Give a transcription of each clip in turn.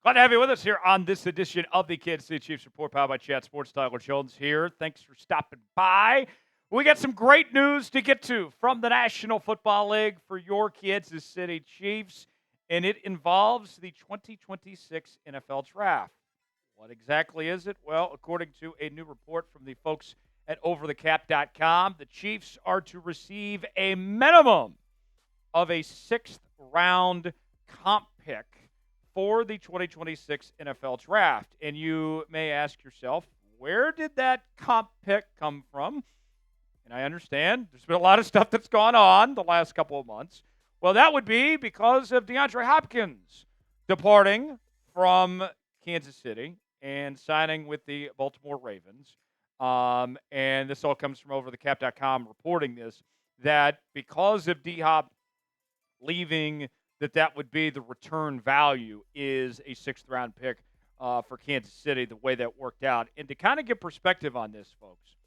Glad to have you with us here on this edition of the Kansas City Chiefs Report, powered by Chat Sports. Tyler Jones here. Thanks for stopping by. We got some great news to get to from the National Football League for your Kansas City Chiefs, and it involves the 2026 NFL Draft. What exactly is it? Well, according to a new report from the folks at OverTheCap.com, the Chiefs are to receive a minimum of a sixth-round comp pick for the 2026 NFL Draft. And you may ask yourself, where did that comp pick come from? And I understand there's been a lot of stuff that's gone on the last couple of months. Well, that would be because of DeAndre Hopkins departing from Kansas City and signing with the Baltimore Ravens. And this all comes from OverTheCap.com reporting this, that because of DeHop leaving, that would be the return value is a sixth-round pick for Kansas City, the way that worked out. And to kind of get perspective on this, folks,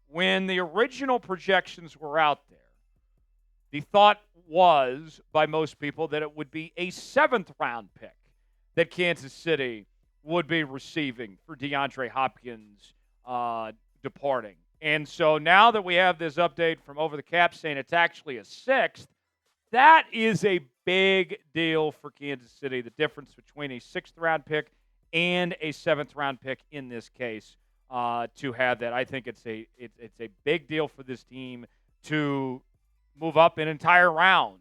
when the original projections were out there, the thought was by most people that it would be a seventh-round pick that Kansas City would be receiving for DeAndre Hopkins departing. And so now that we have this update from Over the Cap saying it's actually a sixth, that is a big deal for Kansas City, the difference between a sixth-round pick and a seventh-round pick in this case, to have that. I think it's a big deal for this team to move up an entire round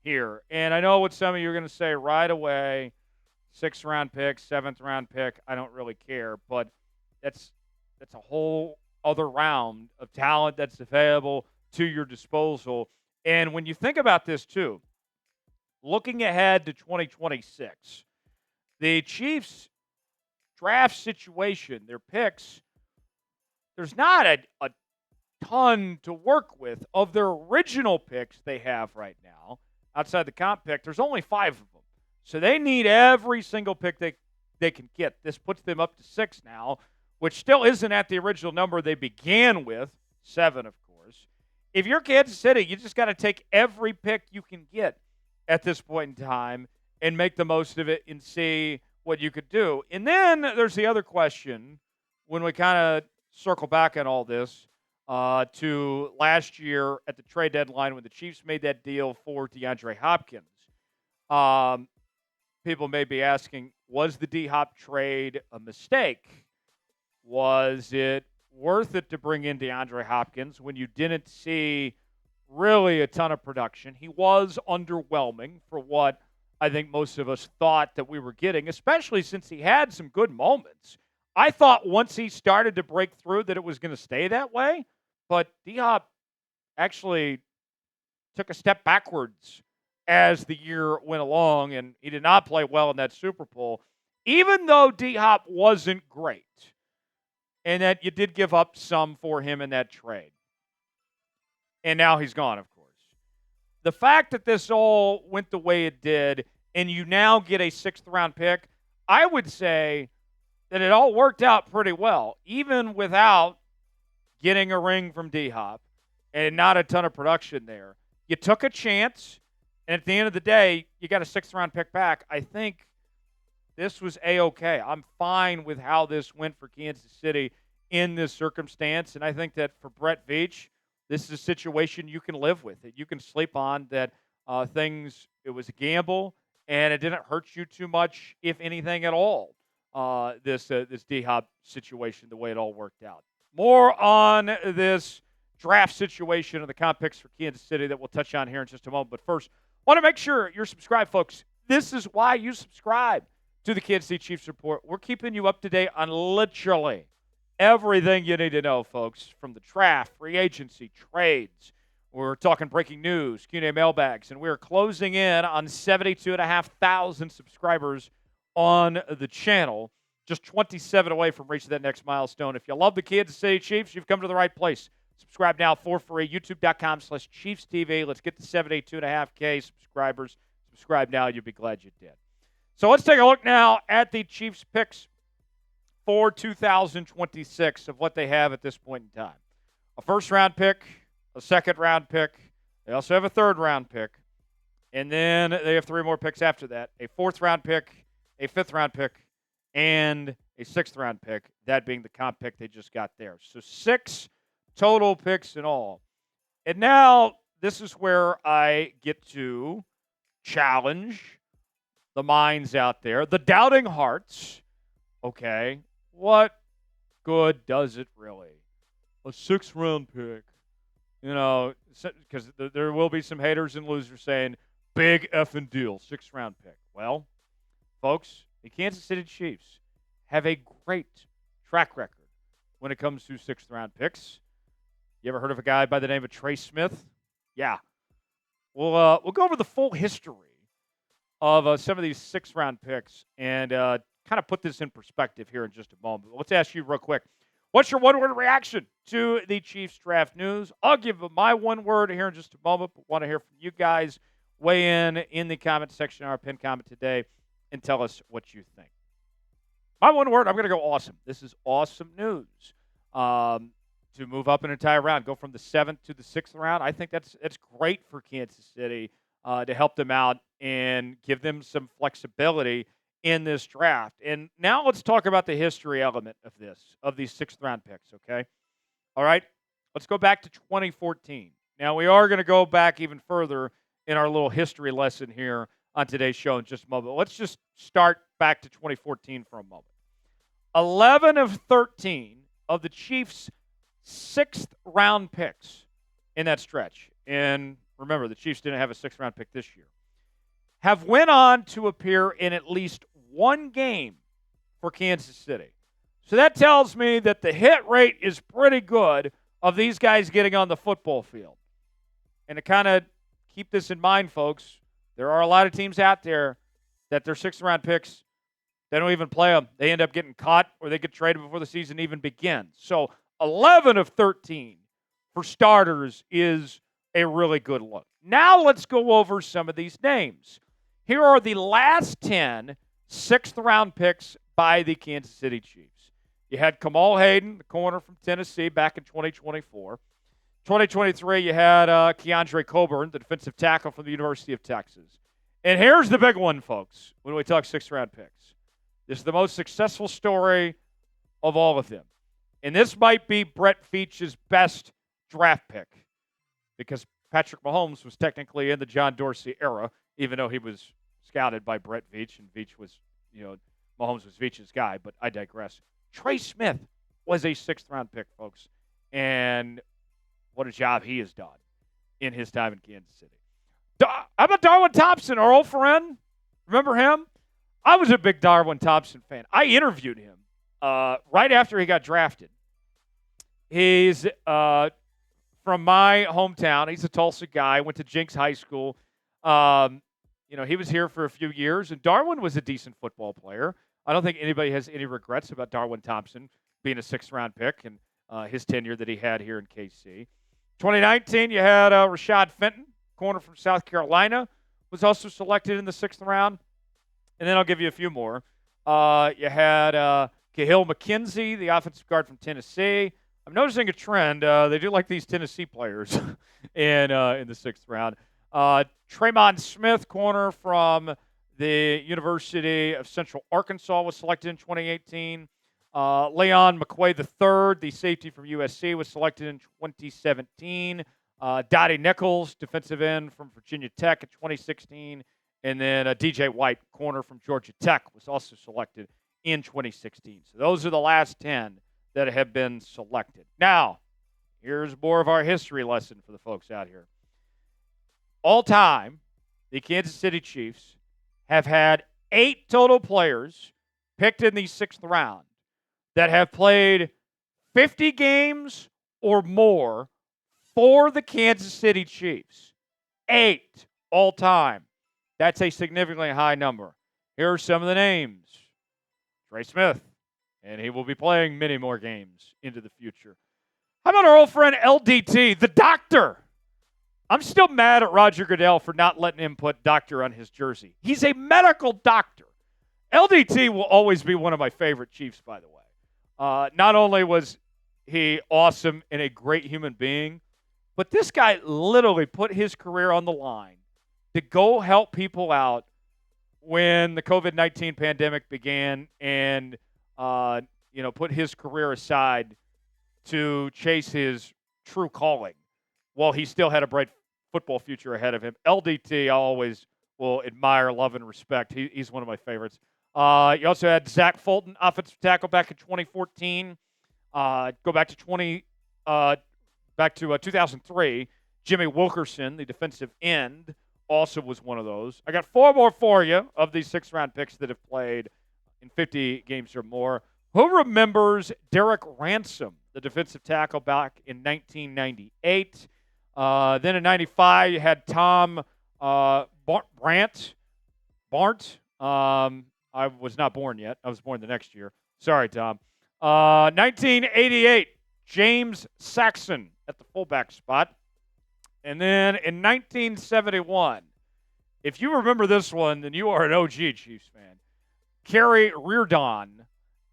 here. And I know what some of you are going to say right away, sixth-round pick, seventh-round pick, I don't really care. But that's a whole other round of talent that's available to your disposal. And when you think about this, too, looking ahead to 2026, the Chiefs' draft situation, their picks, there's not a ton to work with. Of their original picks they have right now, outside the comp pick, there's only 5 of them. So they need every single pick they can get. This puts them up to 6 now, which still isn't at the original number they began with, 7, of course. If you're Kansas City, you just got to take every pick you can get at this point in time and make the most of it and see what you could do. And then there's the other question when we kind of circle back on all this to last year at the trade deadline when the Chiefs made that deal for DeAndre Hopkins. People may be asking, was the D-Hop trade a mistake? Was it worth it to bring in DeAndre Hopkins when you didn't see really a ton of production? He was underwhelming for what I think most of us thought that we were getting, especially since he had some good moments. I thought once he started to break through that it was going to stay that way, but D-Hop actually took a step backwards as the year went along, and he did not play well in that Super Bowl, even though D-Hop wasn't great. And that you did give up some for him in that trade. And now he's gone, of course. The fact that this all went the way it did, and you now get a sixth-round pick, I would say that it all worked out pretty well, even without getting a ring from D-Hop and not a ton of production there. You took a chance, and at the end of the day, you got a sixth-round pick back. I think this was A-okay. I'm fine with how this went for Kansas City in this circumstance, and I think that for Brett Veach, this is a situation you can live with. You can sleep on that it was a gamble, and it didn't hurt you too much, if anything at all, this D-Hop situation, the way it all worked out. More on this draft situation and the comp picks for Kansas City that we'll touch on here in just a moment. But first, want to make sure you're subscribed, folks. This is why you subscribe to the Kansas City Chiefs Report. We're keeping you up to date on literally everything you need to know, folks, from the draft, free agency, trades. We're talking breaking news, Q&A mailbags, and we're closing in on 72,500 subscribers on the channel. Just 27 away from reaching that next milestone. If you love the Kansas City Chiefs, you've come to the right place. Subscribe now for free, youtube.com/ChiefsTV. Let's get to 72.5K subscribers. Subscribe now. You'll be glad you did. So let's take a look now at the Chiefs picks for 2026 of what they have at this point in time. A first-round pick, a second-round pick. They also have a third-round pick. And then they have 3 more picks after that. A fourth-round pick a 5th-round pick, and a 6th-round pick, that being the comp pick they just got there. So 6 total picks in all. And now this is where I get to challenge the minds out there, the doubting hearts. Okay, what good does it really? A 6th-round pick. You know, because there will be some haters and losers saying, big effing deal, 6th-round pick. Well, folks, the Kansas City Chiefs have a great track record when it comes to 6th-round picks. You ever heard of a guy by the name of Trey Smith? Yeah. We'll go over the full history of some of these 6th-round picks and kind of put this in perspective here in just a moment. Let's ask you real quick. What's your one-word reaction to the Chiefs draft news? I'll give my one word here in just a moment, but want to hear from you guys. Weigh in the comment section, our pinned comment today, and tell us what you think. My one word, I'm going to go awesome. This is awesome news. To move up an entire round, go from the 7th to the 6th round, I think that's great for Kansas City to help them out and give them some flexibility in this draft. And now let's talk about the history element of these 6th-round picks, okay? All right, let's go back to 2014. Now, we are going to go back even further in our little history lesson here on today's show in just a moment. Let's just start back to 2014 for a moment. 11 of 13 of the Chiefs' 6th-round picks in that stretch, and remember, the Chiefs didn't have a 6th-round pick this year, have went on to appear in at least one game for Kansas City. So that tells me that the hit rate is pretty good of these guys getting on the football field. And to kind of keep this in mind, folks, there are a lot of teams out there that their 6th-round picks, they don't even play them. They end up getting caught or they get traded before the season even begins. So 11 of 13 for starters is a really good look. Now let's go over some of these names. Here are the last 10 6th-round picks by the Kansas City Chiefs. You had Kamal, the corner from Tennessee, back in 2024. 2023, you had Keondre Coburn, the defensive tackle from the University of Texas. And here's the big one, folks, when we talk 6th-round picks. This is the most successful story of all of them. And this might be Brett Veach's best draft pick because Patrick Mahomes was technically in the John Dorsey era, even though he was scouted by Brett Veach, and Veach was, Mahomes was Veach's guy, but I digress. Trey Smith was a 6th-round pick, folks, and what a job he has done in his time in Kansas City. How about Darwin Thompson, our old friend? Remember him? I was a big Darwin Thompson fan. I interviewed him right after he got drafted. He's from my hometown. He's a Tulsa guy. Went to Jenks High School. He was here for a few years, and Darwin was a decent football player. I don't think anybody has any regrets about Darwin Thompson being a 6th-round pick and his tenure that he had here in KC. 2019, you had Rashad Fenton, corner from South Carolina, was also selected in the 6th round. And then I'll give you a few more. You had Kahlil McKenzie, the offensive guard from Tennessee. I'm noticing a trend. They do like these Tennessee players in the 6th round. Tremont Smith, corner from the University of Central Arkansas, was selected in 2018. Leon McQuay III, the safety from USC, was selected in 2017. Dottie Nichols, defensive end from Virginia Tech in 2016. And then DJ White, corner from Georgia Tech, was also selected in 2016. So those are the last 10 that have been selected. Now, here's more of our history lesson for the folks out here. All time, the Kansas City Chiefs have had 8 total players picked in the 6th round that have played 50 games or more for the Kansas City Chiefs. 8 all time. That's a significantly high number. Here are some of the names. Trey Smith, and he will be playing many more games into the future. How about our old friend LDT, the doctor? I'm still mad at Roger Goodell for not letting him put doctor on his jersey. He's a medical doctor. LDT will always be one of my favorite Chiefs, by the way. Not only was he awesome and a great human being, but this guy literally put his career on the line to go help people out when the COVID-19 pandemic began and, put his career aside to chase his true calling while he still had a bright football future ahead of him. LDT, I always will admire, love, and respect. He's one of my favorites. You also had Zach Fulton, offensive tackle, back in 2014. Go back to 2003. Jimmy Wilkerson, the defensive end, also was one of those. I got 4 more for you of these 6th-round picks that have played in 50 games or more. Who remembers Derek Ransom, the defensive tackle, back in 1998? Then in 95, you had Tom Barnt. I was not born yet. I was born the next year. Sorry, Tom. 1988, James Saxon at the fullback spot. And then in 1971, if you remember this one, then you are an OG Chiefs fan. Kerry Reardon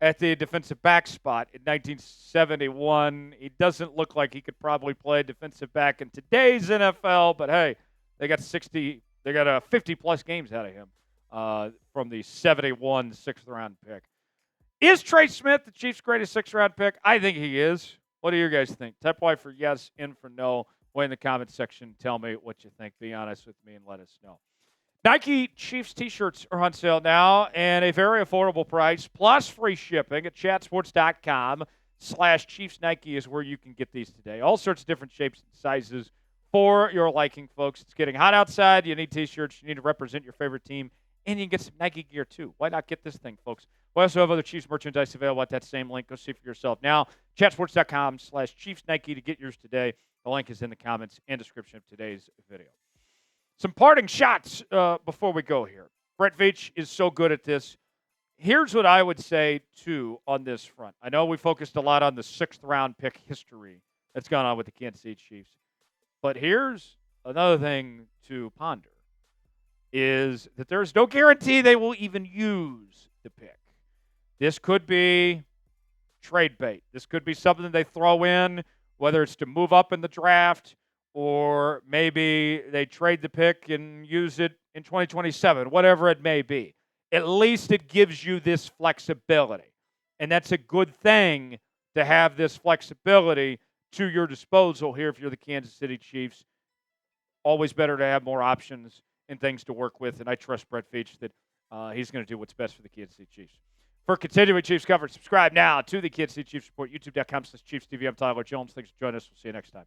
at the defensive back spot in 1971. He doesn't look like he could probably play defensive back in today's NFL, but hey, they got 50-plus games out of him from the 71 6th-round pick. Is Trey Smith the Chiefs' greatest 6th-round pick? I think he is. What do you guys think? Type Y for yes, in for no. Way in the comments section. Tell me what you think. Be honest with me and let us know. Nike Chiefs t-shirts are on sale now, and a very affordable price, plus free shipping at chatsports.com/Chiefs Nike is where you can get these today. All sorts of different shapes and sizes for your liking, folks. It's getting hot outside. You need t-shirts. You need to represent your favorite team, and you can get some Nike gear too. Why not get this thing, folks? We also have other Chiefs merchandise available at that same link. Go see for yourself now. Chatsports.com/Chiefs Nike to get yours today. The link is in the comments and description of today's video. Some parting shots before we go here. Brett Veach is so good at this. Here's what I would say, too, on this front. I know we focused a lot on the 6th-round pick history that's gone on with the Kansas City Chiefs. But here's another thing to ponder, is that there's no guarantee they will even use the pick. This could be trade bait. This could be something they throw in, whether it's to move up in the draft or maybe they trade the pick and use it in 2027, whatever it may be. At least it gives you this flexibility. And that's a good thing to have this flexibility to your disposal here if you're the Kansas City Chiefs. Always better to have more options and things to work with, and I trust Brett Veach that he's going to do what's best for the Kansas City Chiefs. For continuing Chiefs coverage, subscribe now to the Kansas City Chiefs Report, youtube.com/ChiefsTV. I'm Tyler Jones. Thanks for joining us. We'll see you next time.